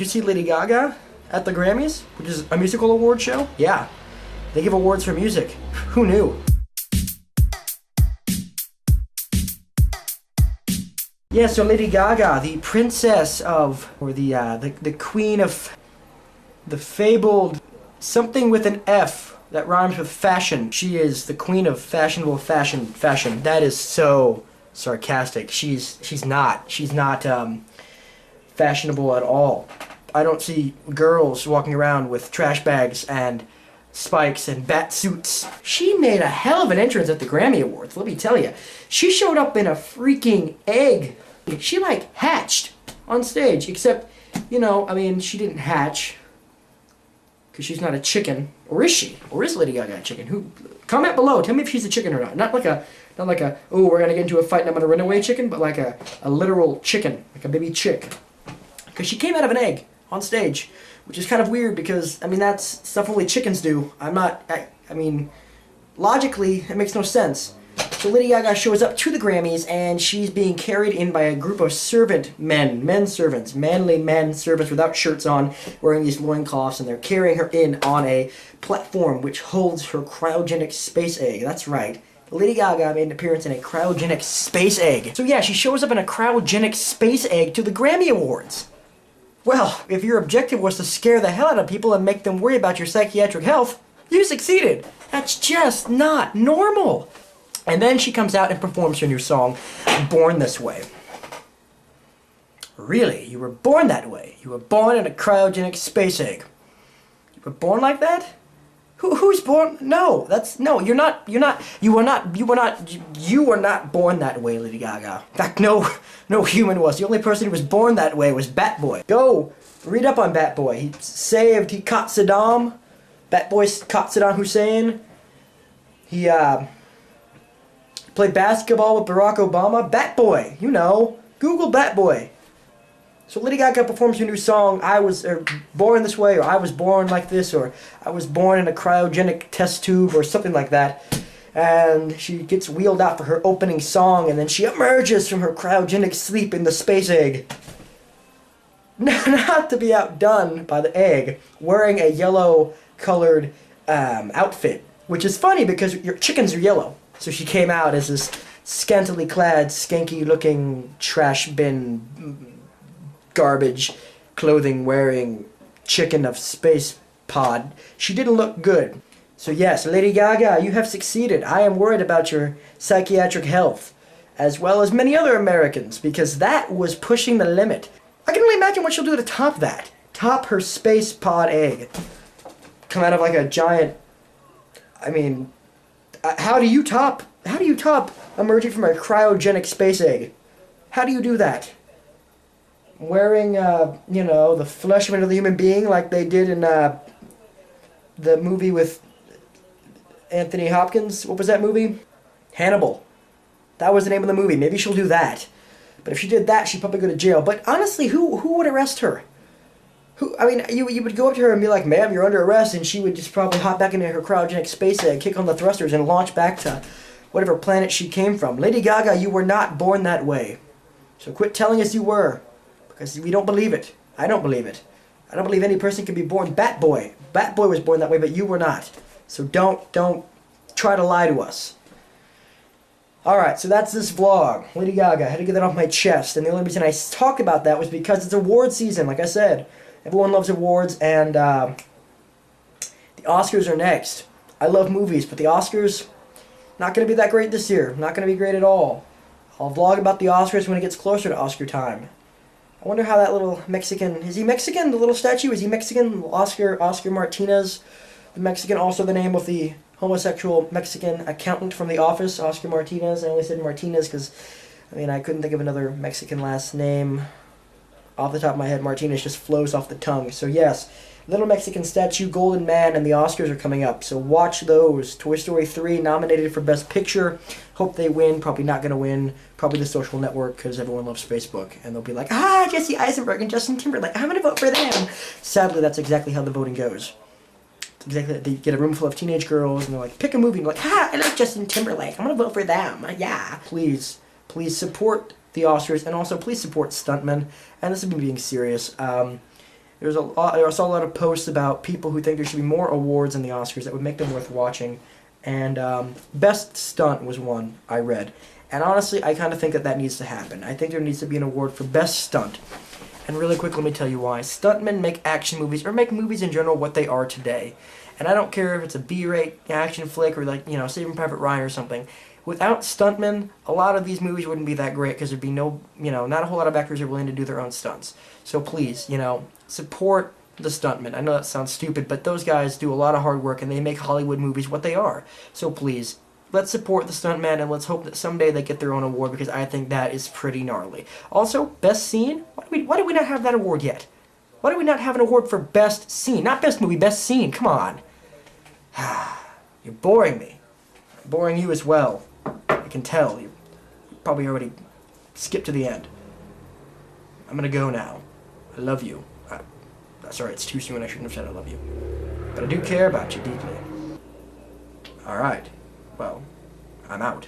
you see Lady Gaga at the Grammys, which is a musical award show? Yeah, they give awards for music. Who knew? Yeah, so Lady Gaga, the princess of, or the queen of the fabled something with an F that rhymes with fashion. She is the queen of fashionable fashion. That is so sarcastic. She's not fashionable at all. I don't see girls walking around with trash bags and spikes and bat suits. She made a hell of an entrance at the Grammy Awards, let me tell you. She showed up in a freaking egg. She like hatched on stage, except, you know, I mean, she didn't hatch because she's not a chicken. Or is she? Or is Lady Gaga a chicken? Who? Comment below. Tell me if she's a chicken or not. Not like a, oh, we're gonna get into a fight and I'm gonna run away chicken, but like a literal chicken, like a baby chick. Because she came out of an egg on stage, which is kind of weird because, I mean, that's stuff only chickens do. I mean, logically, it makes no sense. So Lady Gaga shows up to the Grammys, and she's being carried in by a group of men servants, manly men servants without shirts on, wearing these loincloths, and they're carrying her in on a platform which holds her cryogenic space egg. That's right. Lady Gaga made an appearance in a cryogenic space egg. So yeah, she shows up in a cryogenic space egg to the Grammy Awards. Well, if your objective was to scare the hell out of people and make them worry about your psychiatric health, you succeeded. That's just not normal. And then she comes out and performs her new song, Born This Way. Really? You were born that way? You were born in a cryogenic space egg? You were born like that? Who's born? No, you were not born that way, Lady Gaga. In fact, no human was. The only person who was born that way was Bat Boy. Go read up on Bat Boy. He caught Saddam. Bat Boy caught Saddam Hussein. He played basketball with Barack Obama. Bat Boy, you know. Google Bat Boy. So Lady Gaga performs her new song, I was born this way, or I was born like this, or I was born in a cryogenic test tube, or something like that. And she gets wheeled out for her opening song, and then she emerges from her cryogenic sleep in the space egg. Not to be outdone by the egg, wearing a yellow-colored outfit, which is funny because your chickens are yellow. So she came out as this scantily clad, skanky-looking trash bin garbage clothing wearing chicken of space pod. She didn't look good. So yes, Lady Gaga, you have succeeded. I am worried about your psychiatric health, as well as many other Americans, because that was pushing the limit. I can only imagine what she'll do to top that. Top her space pod egg. Come out of like a giant, I mean, how do you top emerging from a cryogenic space egg? How do you do that? Wearing, you know, the flesh of another human being like they did in the movie with Anthony Hopkins. What was that movie? Hannibal. That was the name of the movie. Maybe she'll do that. But if she did that, she'd probably go to jail. But honestly, who would arrest her? I mean, you would go up to her and be like, ma'am, you're under arrest, and she would just probably hop back into her cryogenic space egg, kick on the thrusters, and launch back to whatever planet she came from. Lady Gaga, you were not born that way. So quit telling us you were. Because we don't believe it. I don't believe it. I don't believe any person can be born. Bat Boy was born that way, but you were not. So don't try to lie to us. Alright, so that's this vlog. Lady Gaga, I had to get that off my chest. And the only reason I talk about that was because it's award season, like I said. Everyone loves awards, and the Oscars are next. I love movies, but the Oscars, not going to be that great this year. Not going to be great at all. I'll vlog about the Oscars when it gets closer to Oscar time. I wonder how that little Mexican, is he Mexican, the little statue? Is he Mexican? Oscar Martinez, the Mexican, also the name of the homosexual Mexican accountant from The Office, Oscar Martinez. I only said Martinez because, I mean, I couldn't think of another Mexican last name. Off the top of my head, Martinez just flows off the tongue. So yes, little Mexican statue, Golden Man, and the Oscars are coming up. So watch those. Toy Story 3 nominated for Best Picture. Hope they win. Probably not going to win. Probably The Social Network, because everyone loves Facebook. And they'll be like, Jesse Eisenberg and Justin Timberlake. I'm going to vote for them. Sadly, that's exactly how the voting goes. It's exactly, they get a room full of teenage girls, and they're like, pick a movie. And they're like, I like Justin Timberlake. I'm going to vote for them. Yeah. Please support the Oscars, and also please support stuntmen. And this is me being serious. I saw a lot of posts about people who think there should be more awards in the Oscars that would make them worth watching, and Best Stunt was one I read. And honestly, I kind of think that needs to happen. I think there needs to be an award for Best Stunt. And really quick, let me tell you why. Stuntmen make action movies, or make movies in general what they are today. And I don't care if it's a B-rate action flick or like, Saving Private Ryan or something. Without stuntmen, a lot of these movies wouldn't be that great because there'd be not a whole lot of actors are willing to do their own stunts. So please, support the stuntmen. I know that sounds stupid, but those guys do a lot of hard work and they make Hollywood movies what they are. So please, let's support the stuntmen and let's hope that someday they get their own award because I think that is pretty gnarly. Also, Best Scene? Why do we not have that award yet? Why do we not have an award for Best Scene? Not Best Movie, Best Scene. Come on. You're boring me. I'm boring you as well. I can tell. You probably already skipped to the end. I'm gonna go now. I love you. Sorry, it's too soon. I shouldn't have said I love you. But I do care about you deeply. Alright. Well, I'm out.